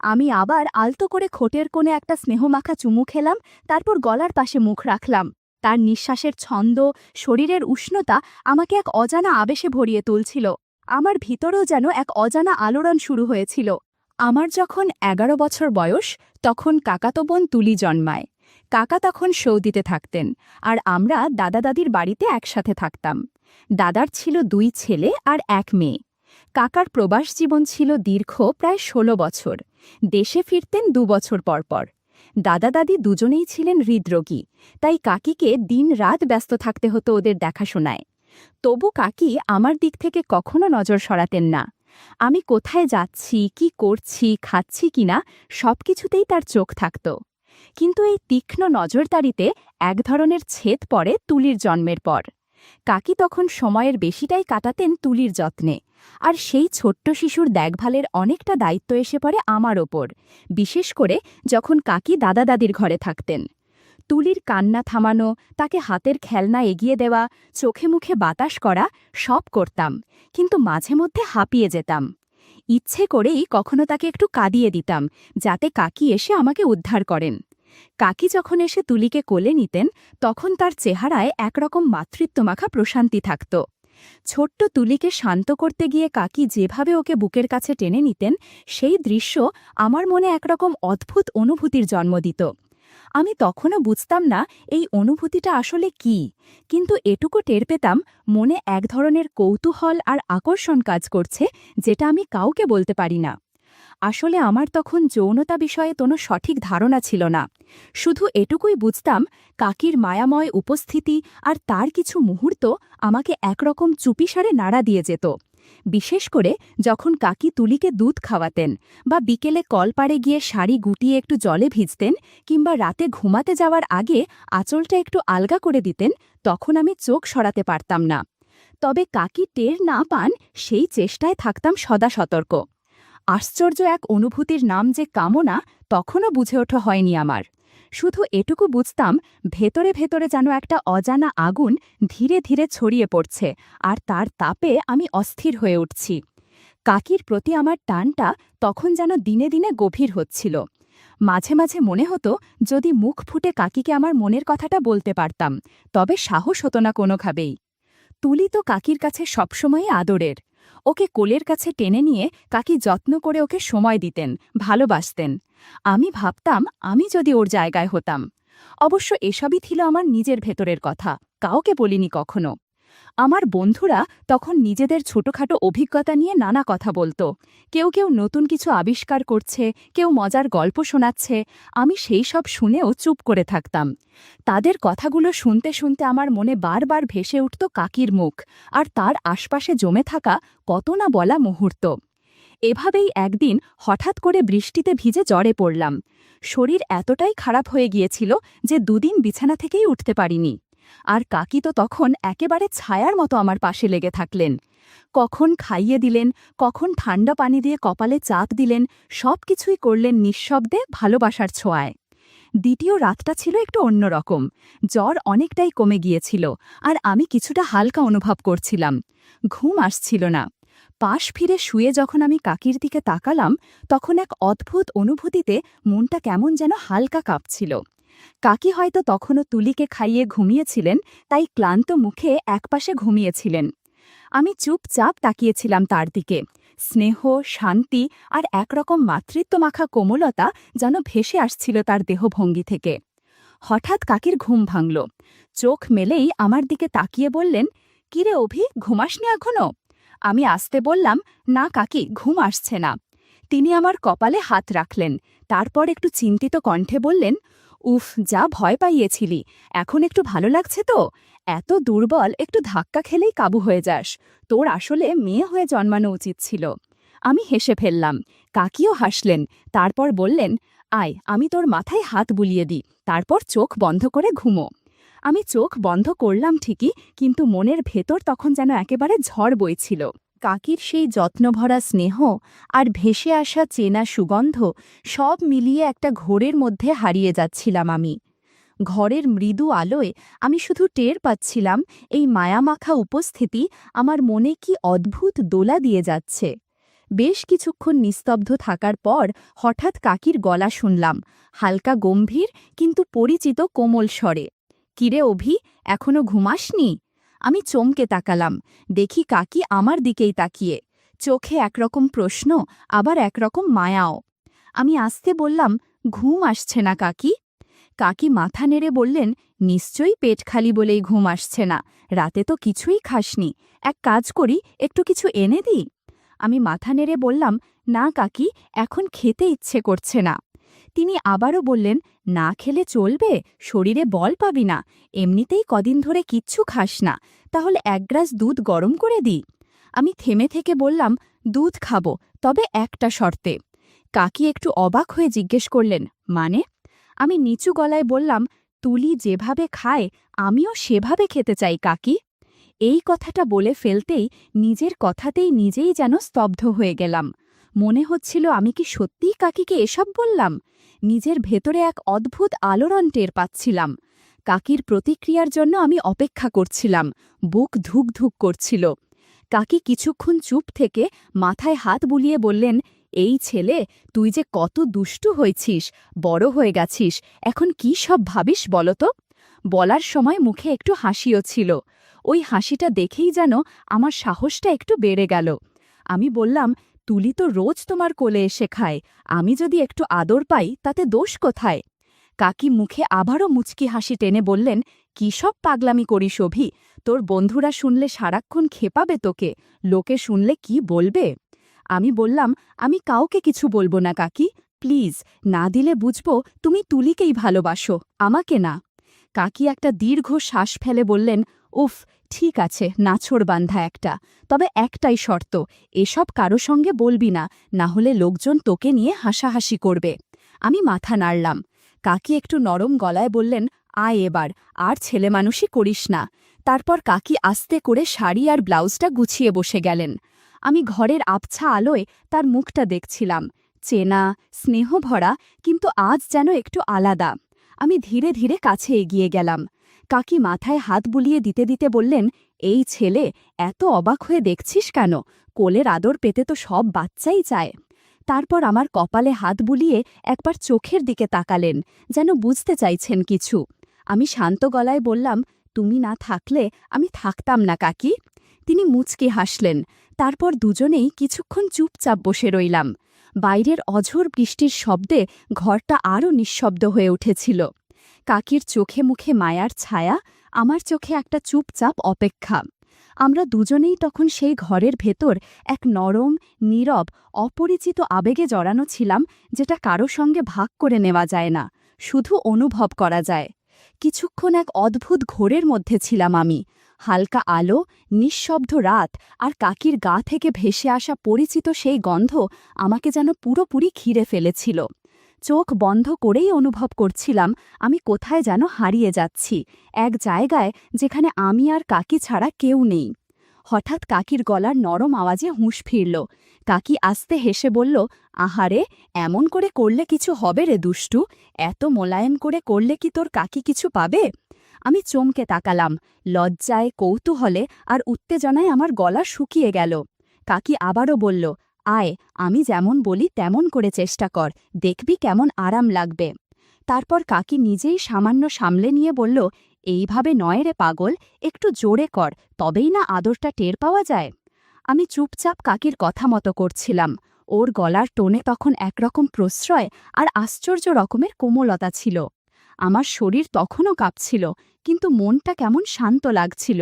আমি আবার আলতো করে খোটের কোণে একটা স্নেহমাখা চুমু খেলাম, তারপর গলার পাশে মুখ রাখলাম। তার নিঃশ্বাসের ছন্দ, শরীরের উষ্ণতা আমাকে এক অজানা আবেশে ভরিয়ে তুলছিল। আমার ভিতরেও যেন এক অজানা আলোড়ন শুরু হয়েছিল। আমার যখন ১১ বছর বয়স, তখন কাকাতো বোন তুলি জন্মায়। কাকা তখন সৌদিতে থাকতেন, আর আমরা দাদা দাদির বাড়িতে একসাথে থাকতাম। দাদার ছিল ২ ছেলে আর ১ মেয়ে। কাকার প্রবাস জীবন ছিল দীর্ঘ, প্রায় ১৬ বছর। দেশে ফিরতেন ২ বছর পরপর। দাদা দাদি দুজনেই ছিলেন হৃদরোগী, তাই কাকিকে দিন-রাত ব্যস্ত থাকতে হতো ওদের দেখাশোনায়। তবু কাকি আমার দিক থেকে কখনো নজর সরাতেন না। আমি কোথায় যাচ্ছি, কি করছি, খাচ্ছি কিনা, সবকিছুতেই তার চোখ থাকত। কিন্তু এই তীক্ষ্ণ নজরদারিতে এক ধরনের ছেদ পড়ে তুলির জন্মের পর। কাকি তখন সময়ের বেশিটাই কাটাতেন তুলির যত্নে, আর সেই ছোট্ট শিশুর দেখভালের অনেকটা দায়িত্ব এসে পড়ে আমার ওপর, বিশেষ করে যখন কাকি দাদা দাদির ঘরে থাকতেন। তুলির কান্না থামানো, তাকে হাতের খেলনা এগিয়ে দেওয়া, চোখে মুখে বাতাস করা, সব করতাম, কিন্তু মাঝে মধ্যে হাঁপিয়ে যেতাম। ইচ্ছে করেই কখনো তাকে একটু কাঁদিয়ে দিতাম, যাতে কাকি এসে আমাকে উদ্ধার করেন। কাকি যখন এসে তুলিকে কোলে নিতেন, তখন তার চেহারায় একরকম মাতৃত্বমাখা প্রশান্তি থাকত। ছোট্ট তুলিকে শান্ত করতে গিয়ে কাকি যেভাবে ওকে বুকের কাছে টেনে নিতেন, সেই দৃশ্য আমার মনে একরকম অদ্ভুত অনুভূতির জন্ম দিত। আমি তখনও বুঝতাম না এই অনুভূতিটা আসলে কি, কিন্তু এটুকু টের পেতাম মনে এক ধরনের কৌতূহল আর আকর্ষণ কাজ করছে, যেটা আমি কাউকে বলতে পারি না। আসলে আমার তখন যৌনতা বিষয়ে কোনো সঠিক ধারণা ছিল না। শুধু এটুকুই বুঝতাম, কাকির মায়াময় উপস্থিতি আর তার কিছু মুহূর্ত আমাকে একরকম চুপিসারে নাড়া দিয়ে যেত। বিশেষ করে যখন কাকি তুলিকে দুধ খাওয়াতেন, বা বিকেলে কলপাড়ে গিয়ে শাড়ি গুটিয়ে একটু জলে ভিজতেন, কিংবা রাতে ঘুমাতে যাওয়ার আগে আঁচলটা একটু আলগা করে দিতেন, তখন আমি চোখ সরাতে পারতাম না। তবে কাকি টের না পান, সেই চেষ্টায় থাকতাম সদা সতর্ক। আশ্চর্য এক অনুভূতির নাম যে কামনা, তখনও বুঝে ওঠা হয়নি আমার। শুধু এটুকু বুঝতাম, ভেতরে ভেতরে যেন একটা অজানা আগুন ধীরে ধীরে ছড়িয়ে পড়ছে, আর তার তাপে আমি অস্থির হয়ে উঠছি। কাকির প্রতি আমার টানটা তখন যেন দিনে দিনে গভীর হচ্ছিল। মাঝে মাঝে মনে হতো, যদি মুখ ফুটে কাকিকে আমার মনের কথাটা বলতে পারতাম, তবে সাহস হতো না কোনোভাবেই। তুলি তো কাকির কাছে সবসময়ই আদরের। ওকে কোলের কাছে টেনে নিয়ে কাকি যত্ন করে ওকে সময় দিতেন, ভালোবাসতেন। আমি ভাবতাম, আমি যদি ওর জায়গায় হতাম। অবশ্য এসবই ছিল আমার নিজের ভেতরের কথা, কাউকে বলিনি কখনো। আমার বন্ধুরা তখন নিজেদের ছোটখাটো অভিজ্ঞতা নিয়ে নানা কথা বলতো। কেউ কেউ নতুন কিছু আবিষ্কার করছে, কেউ মজার গল্প শোনাচ্ছে। আমি সেই সব শুনেও চুপ করে থাকতাম। তাদের কথাগুলো শুনতে শুনতে আমার মনে বারবার ভেসে উঠত কাকির মুখ, আর তার আশপাশে জমে থাকা কত না বলা মুহূর্ত। এভাবেই একদিন হঠাৎ করে বৃষ্টিতে ভিজে জ্বরে পড়লাম। শরীর এতটাই খারাপ হয়ে গিয়েছিল যে ২ দিন বিছানা থেকেই উঠতে পারিনি। আর কাকি তো তখন একেবারে ছায়ার মতো আমার পাশে লেগে থাকলেন। কখন খাইয়ে দিলেন, কখন ঠান্ডা পানি দিয়ে কপালে চাপ দিলেন, সব কিছুই করলেন নিঃশব্দে, ভালোবাসার ছোঁয়ায়। দ্বিতীয় রাতটা ছিল একটু অন্যরকম। জ্বর অনেকটাই কমে গিয়েছিল, আর আমি কিছুটা হালকা অনুভব করছিলাম। ঘুম আসছিল না। পাশ ফিরে শুয়ে যখন আমি কাকির দিকে তাকালাম, তখন এক অদ্ভুত অনুভূতিতে মনটা কেমন যেন হালকা কাঁপছিল। কাকি হয়তো তখনও তুলিকে খাইয়ে ঘুমিয়েছিলেন, তাই ক্লান্ত মুখে একপাশে ঘুমিয়েছিলেন। আমি চুপচাপ তাকিয়েছিলাম তার দিকে। স্নেহ, শান্তি আর একরকম মাতৃত্বমাখা কোমলতা যেন ভেসে আসছিল তার দেহভঙ্গি থেকে। হঠাৎ কাকির ঘুম ভাঙল। চোখ মেলেই আমার দিকে তাকিয়ে বললেন, কিরে অভি, ঘুমাসনি এখনো? আমি আস্তে বললাম, না কাকি, ঘুম আসছে না। তিনি আমার কপালে হাত রাখলেন, তারপর একটু চিন্তিত কণ্ঠে বললেন, উফ, যা ভয় পাইয়েছিলি, এখন একটু ভালো লাগছে তো? এত দুর্বল, একটু ধাক্কা খেলেই কাবু হয়ে যাস। তোর আসলে মেয়ে হয়ে জন্মানো উচিত ছিল। আমি হেসে ফেললাম। কাকিও হাসলেন, তারপর বললেন, আয়, আমি তোর মাথায় হাত বুলিয়ে দিই, তারপর চোখ বন্ধ করে ঘুমো। আমি চোখ বন্ধ করলাম ঠিকই, কিন্তু মনের ভেতর তখন যেন একেবারে ঝড় বইছিল। কাকির সেই যত্নভরা স্নেহ আর ভেসে আসা চেনা সুগন্ধ, সব মিলিয়ে একটা ঘোরের মধ্যে হারিয়ে যাচ্ছিলাম আমি। ঘরের মৃদু আলোয় আমি শুধু টের পাচ্ছিলাম, এই মায়ামাখা উপস্থিতি আমার মনে কি অদ্ভুত দোলা দিয়ে যাচ্ছে। বেশ কিছুক্ষণ নিস্তব্ধ থাকার পর হঠাৎ কাকির গলা শুনলাম, হালকা গম্ভীর কিন্তু পরিচিত কোমল স্বরে। কিরে অভি, এখনো ঘুমাসনি? আমি চমকে তাকালাম, দেখি কাকি আমার দিকেই তাকিয়ে, চোখে একরকম প্রশ্ন, আবার একরকম মায়াও। আমি আস্তে বললাম, ঘুম আসছে না কাকি? কাকি মাথা নেড়ে বললেন, নিশ্চয়ই পেট খালি বলেই ঘুম আসছে না, রাতে তো কিছুই খাসনি, এক কাজ করি, একটু কিছু এনে দিই? আমি মাথা নেড়ে বললাম, না কাকি, এখন খেতে ইচ্ছে করছে না। তিনি আবারও বললেন, না খেলে চলবে, শরীরে বল পাবি না, এমনিতেই কদিন ধরে কিচ্ছু খাস না, তাহলে এক গ্লাস দুধ গরম করে দিই? আমি থেমে থেকে বললাম, দুধ খাবো, তবে একটা শর্তে। কাকি একটু অবাক হয়ে জিজ্ঞেস করলেন, মানে? আমি নিচু গলায় বললাম, তুলি যেভাবে খায় আমিও সেভাবে খেতে চাই কাকি। এই কথাটা বলে ফেলতেই নিজের কথাতেই নিজেই যেন স্তব্ধ হয়ে গেলাম। মনে হচ্ছিল আমি কি সত্যিই কাকিকে এসব বললাম? নিজের ভেতরে এক অদ্ভুত আলোড়ন টের পাচ্ছিলাম। কাকির প্রতিক্রিয়ার জন্য আমি অপেক্ষা করছিলাম, বুক ধুক ধুক করছিল। কাকি কিছুক্ষণ চুপ থেকে মাথায় হাত বুলিয়ে বললেন, এই ছেলে, তুই যে কত দুষ্টু হয়েছিস, বড় হয়ে গেছিস, এখন কি সব ভাবিস বলতো? বলার সময় মুখে একটু হাসিও ছিল। ওই হাসিটা দেখেই যেন আমার সাহসটা একটু বেড়ে গেল। আমি বললাম, তুলি তো রোজ তোমার কোলে এসে খায়, আমি যদি একটু আদর পাই তাতে দোষ কোথায়? কাকি মুখে আবারও মুচকি হাসি টেনে বললেন, কি সব পাগলামি করিস অভি, তোর বন্ধুরা শুনলে সারাক্ষণ খেপাবে তোকে, লোকে শুনলে কি বলবে? আমি বললাম, আমি কাউকে কিছু বলবো না কাকি, প্লিজ, না দিলে বুঝবো তুমি তুলিকেই ভালোবাসো, আমাকে না। কাকি একটা দীর্ঘ শ্বাস ফেলে বললেন, উফ, ঠিক আছে, নাছোড়বান্ধা একটা, তবে একটাই শর্ত, এসব কারো সঙ্গে বলবি না, না হলে লোকজন তোকে নিয়ে হাসাহাসি করবে। আমি মাথা নাড়লাম। কাকি একটু নরম গলায় বললেন, আয় এবার, আর ছেলেমানুষই করিস না। তারপর কাকি আস্তে করে শাড়ি আর ব্লাউজটা গুছিয়ে বসে গেলেন। আমি ঘরের আবছা আলোয় তার মুখটা দেখছিলাম, চেনা, স্নেহভরা, কিন্তু আজ যেন একটু আলাদা। আমি ধীরে ধীরে কাছে এগিয়ে গেলাম। কাকি মাথায় হাত বুলিয়ে দিতে দিতে বললেন, এই ছেলে, এত অবাক হয়ে দেখছিস কেন? কোলের আদর পেতে তো সব বাচ্চাই চায়। তারপর আমার কপালে হাত বুলিয়ে একবার চোখের দিকে তাকালেন, যেন বুঝতে চাইছেন কিছু। আমি শান্ত গলায় বললাম, তুমি না থাকলে আমি থাকতাম না কাকি। তিনি মুচকি হাসলেন। তারপর দুজনেই কিছুক্ষণ চুপচাপ বসে রইলাম। বাইরের অঝোর বৃষ্টির শব্দে ঘরটা আরও নিঃশব্দ হয়ে উঠেছিল। কাকির চোখে মুখে মায়ার ছায়া, আমার চোখে একটা চুপচাপ অপেক্ষা। আমরা দুজনেই তখন সেই ঘরের ভেতর এক নরম, নীরব, অপরিচিত আবেগে জড়ানো ছিলাম, যেটা কারো সঙ্গে ভাগ করে নেওয়া যায় না, শুধু অনুভব করা যায়। কিছুক্ষণ এক অদ্ভুত ঘোরের মধ্যে ছিলাম আমি। হালকা আলো, নিঃশব্দ রাত, আর কাকির গা থেকে ভেসে আসা পরিচিত সেই গন্ধ আমাকে যেন পুরোপুরি ঘিরে ফেলেছিল। চোখ বন্ধ করেই অনুভব করছিলাম আমি কোথায় যেন হারিয়ে যাচ্ছি, এক জায়গায় যেখানে আমি আর কাকি ছাড়া কেউ নেই। হঠাৎ কাকির গলার নরম আওয়াজে হুঁশ ফিরল। কাকি আস্তে হেসে বলল, আহারে, এমন করে করলে কিছু হবে রে দুষ্টু, এত মোলায়েম করে করলে কি তোর কাকি কিছু পাবে? আমি চমকে তাকালাম, লজ্জায়, কৌতূহলে আর উত্তেজনায় আমার গলা শুকিয়ে গেল। কাকি আবারও বলল, আয়, আমি যেমন বলি তেমন করে চেষ্টা কর, দেখবি কেমন আরাম লাগবে। তারপর কাকি নিজেই সামান্য সামলে নিয়ে বলল, এইভাবে নয় রে পাগল, একটু জোরে কর, তবেই না আদরটা টের পাওয়া যায়। আমি চুপচাপ কাকির কথা মতো করছিলাম। ওর গলার টোনে তখন একরকম প্রশ্রয় আর আশ্চর্য রকমের কোমলতা ছিল। আমার শরীর তখনও কাঁপছিল, কিন্তু মনটা কেমন শান্ত লাগছিল।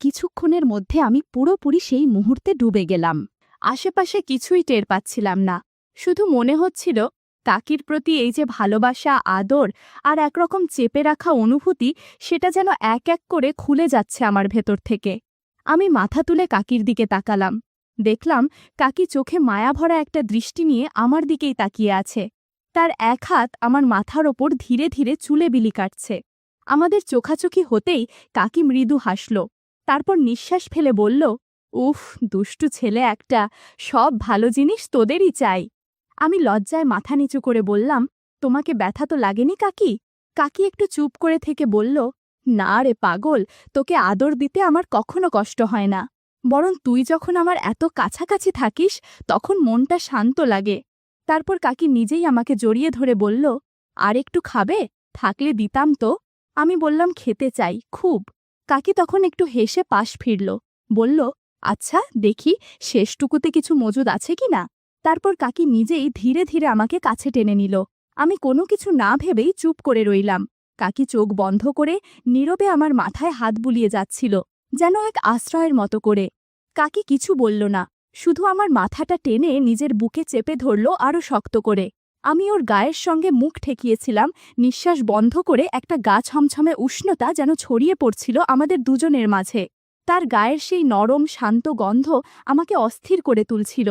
কিছুক্ষণের মধ্যে আমি পুরোপুরি সেই মুহূর্তে ডুবে গেলাম। আশেপাশে কিছুই টের পাচ্ছিলাম না, শুধু মনে হচ্ছিল কাকির প্রতি এই যে ভালোবাসা, আদর আর একরকম চেপে রাখা অনুভূতি, সেটা যেন এক এক করে খুলে যাচ্ছে আমার ভেতর থেকে। আমি মাথা তুলে কাকির দিকে তাকালাম। দেখলাম কাকি চোখে মায়াভরা একটা দৃষ্টি নিয়ে আমার দিকেই তাকিয়ে আছে। তার এক হাত আমার মাথার ওপর ধীরে ধীরে চুলে বিলি কাটছে। আমাদের চোখাচোখি হতেই কাকি মৃদু হাসল, তারপর নিঃশ্বাস ফেলে বলল, উফ, দুষ্টু ছেলে একটা, সব ভালো জিনিস তোদেরই চাই। আমি লজ্জায় মাথা নিচু করে বললাম, তোমাকে ব্যথা তো লাগেনি কাকি? কাকি একটু চুপ করে থেকে বলল, না রে পাগল, তোকে আদর দিতে আমার কখনো কষ্ট হয় না। বরং তুই যখন আমার এত কাছাকাছি থাকিস তখন মনটা শান্ত লাগে। তারপর কাকি নিজেই আমাকে জড়িয়ে ধরে বলল, আর একটু খাবে? থাকলে দিতাম তো। আমি বললাম, খেতে চাই খুব। কাকি তখন একটু হেসে পাশ ফিরল, বলল, আচ্ছা দেখি শেষটুকুতে কিছু মজুদ আছে কি না। তারপর কাকি নিজেই ধীরে ধীরে আমাকে কাছে টেনে নিল। আমি কোনো কিছু না ভেবেই চুপ করে রইলাম। কাকি চোখ বন্ধ করে নীরবে আমার মাথায় হাত বুলিয়ে যাচ্ছিল, যেন এক আশ্রয়ের মতো করে। কাকি কিছু বলল না, শুধু আমার মাথাটা টেনে নিজের বুকে চেপে ধরল আরও শক্ত করে। আমি ওর গায়ের সঙ্গে মুখ ঠেকিয়েছিলাম, নিঃশ্বাস বন্ধ করে। একটা গা ছমছমে উষ্ণতা যেন ছড়িয়ে পড়ছিল আমাদের দুজনের মাঝে। তার গায়ের সেই নরম শান্ত গন্ধ আমাকে অস্থির করে তুলছিল।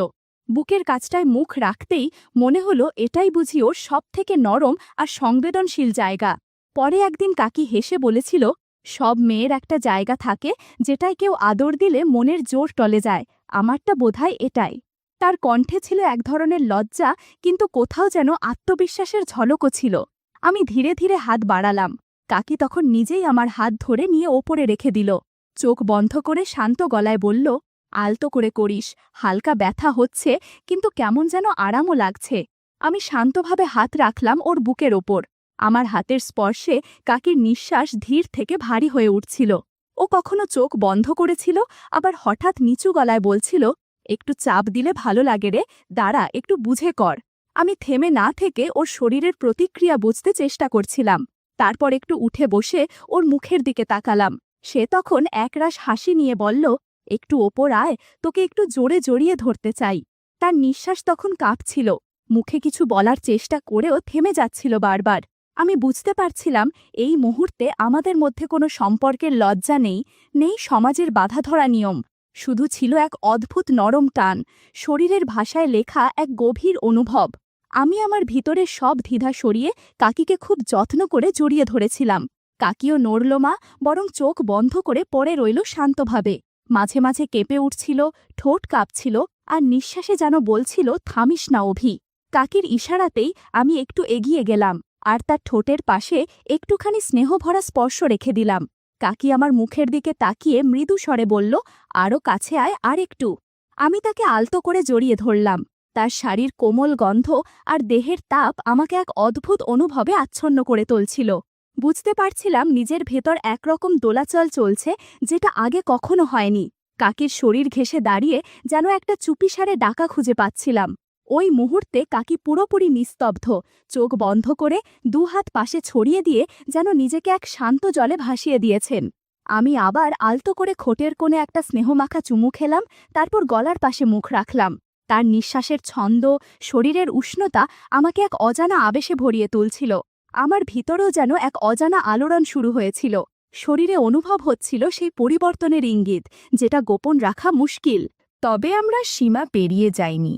বুকের কাছটায় মুখ রাখতেই মনে হলো এটাই বুঝি ওর সবথেকে নরম আর সংবেদনশীল জায়গা। পরে একদিন কাকি হেসে বলেছিল, সব মেয়ের একটা জায়গা থাকে যেটায় কেউ আদর দিলে মনের জোর টলে যায়, আমারটা বোধহয় এটাই। তার কণ্ঠে ছিল এক ধরনের লজ্জা, কিন্তু কোথাও যেন আত্মবিশ্বাসের ঝলকও ছিল। আমি ধীরে ধীরে হাত বাড়ালাম। কাকি তখন নিজেই আমার হাত ধরে নিয়ে ওপরে রেখে দিল। চোখ বন্ধ করে শান্ত গলায় বলল, আলতো করে করিস, হালকা ব্যথা হচ্ছে কিন্তু কেমন যেন আরামও লাগছে। আমি শান্তভাবে হাত রাখলাম ওর বুকের ওপর। আমার হাতের স্পর্শে কাকির নিঃশ্বাস ধীর থেকে ভারী হয়ে উঠছিল। ও কখনো চোখ বন্ধ করেছিল, আবার হঠাৎ নিচু গলায় বলছিল, একটু চাপ দিলে ভালো লাগে রে, দাঁড়া একটু বুঝে কর। আমি থেমে না থেকে ওর শরীরের প্রতিক্রিয়া বুঝতে চেষ্টা করছিলাম। তারপর একটু উঠে বসে ওর মুখের দিকে তাকালাম। সে তখন একরাশ হাসি নিয়ে বলল, একটু ওপর আয়, তোকে একটু জোরে জড়িয়ে ধরতে চাই। তার নিঃশ্বাস তখন কাঁপছিল, মুখে কিছু বলার চেষ্টা করেও থেমে যাচ্ছিল বারবার। আমি বুঝতে পারছিলাম এই মুহূর্তে আমাদের মধ্যে কোনো সম্পর্কের লজ্জা নেই, নেই সমাজের বাধাধরা নিয়ম। শুধু ছিল এক অদ্ভুত নরম টান, শরীরের ভাষায় লেখা এক গভীর অনুভব। আমি আমার ভিতরের সব দ্বিধা সরিয়ে কাকিকে খুব যত্ন করে জড়িয়ে ধরেছিলাম। কাকিও নড়ল মা, বরং চোখ বন্ধ করে পড়ে রইল শান্তভাবে। মাঝে মাঝে কেঁপে উঠছিল, ঠোঁট কাঁপছিল, আর নিঃশ্বাসে যেন বলছিল, থামিস না অভি। কাকির ইশারাতেই আমি একটু এগিয়ে গেলাম, আর তার ঠোঁটের পাশে একটুখানি স্নেহভরা স্পর্শ রেখে দিলাম। কাকি আমার মুখের দিকে তাকিয়ে মৃদু স্বরে বলল, আরও কাছে আয়, আর একটু। আমি তাকে আলতো করে জড়িয়ে ধরলাম। তার শাড়ির কোমল গন্ধ আর দেহের তাপ আমাকে এক অদ্ভুত অনুভবে আচ্ছন্ন করে তুলছিল। বুঝতে পারছিলাম নিজের ভেতর একরকম দোলাচল চলছে, যেটা আগে কখনো হয়নি। কাকির শরীর ঘেঁষে দাঁড়িয়ে যেন একটা চুপিসারে ডাকা খুঁজে পাচ্ছিলাম। ওই মুহূর্তে কাকি পুরোপুরি নিস্তব্ধ, চোখ বন্ধ করে দুহাত পাশে ছড়িয়ে দিয়ে যেন নিজেকে এক শান্ত জলে ভাসিয়ে দিয়েছেন। আমি আবার আলতো করে ঠোঁটের কোণে একটা স্নেহমাখা চুমু খেলাম, তারপর গলার পাশে মুখ রাখলাম। তার নিঃশ্বাসের ছন্দ, শরীরের উষ্ণতা আমাকে এক অজানা আবেশে ভরিয়ে তুলছিল। আমার ভিতরেও যেন এক অজানা আলোড়ন শুরু হয়েছিল। শরীরে অনুভব হচ্ছিল সেই পরিবর্তনের ইঙ্গিত, যেটা গোপন রাখা মুশকিল। তবে আমরা সীমা পেরিয়ে যাইনি,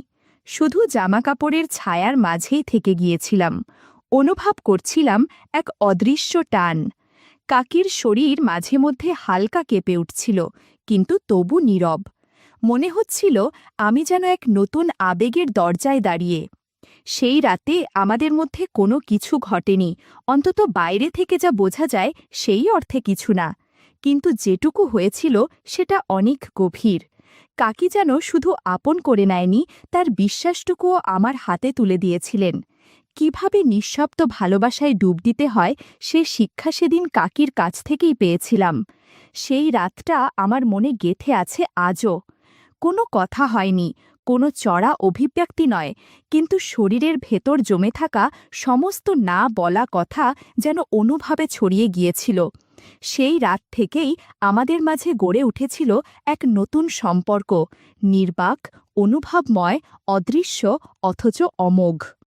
শুধু জামাকাপড়ের ছায়ার মাঝেই থেকে গিয়েছিলাম। অনুভব করছিলাম এক অদৃশ্য টান। কাকির শরীর মাঝে মধ্যে হালকা কেঁপে উঠছিল, কিন্তু তবু নীরব। মনে হচ্ছিল আমি যেন এক নতুন আবেগের দরজায় দাঁড়িয়ে। সেই রাতে আমাদের মধ্যে কোনো কিছু ঘটেনি, অন্তত বাইরে থেকে যা বোঝা যায় সেই অর্থে কিছু না। কিন্তু যেটুকু হয়েছিল সেটা অনেক গভীর। কাকি যেন শুধু আপন করে নেয়নি, তার বিশ্বাসটুকুও আমার হাতে তুলে দিয়েছিলেন। কিভাবে নিঃশব্দ ভালোবাসায় ডুব দিতে হয় সে শিক্ষা সেদিন কাকির কাছ থেকেই পেয়েছিলাম। সেই রাতটা আমার মনে গেঁথে আছে আজও। কোনো কথা হয়নি, কোনো চড়া অভিব্যক্তি নয়, কিন্তু শরীরের ভেতর জমে থাকা সমস্ত না বলা কথা যেন অনুভবে ছড়িয়ে গিয়েছিল। সেই রাত থেকেই আমাদের মাঝে গড়ে উঠেছিল এক নতুন সম্পর্ক, নির্বাক, অনুভবময়, অদৃশ্য অথচ অমোঘ।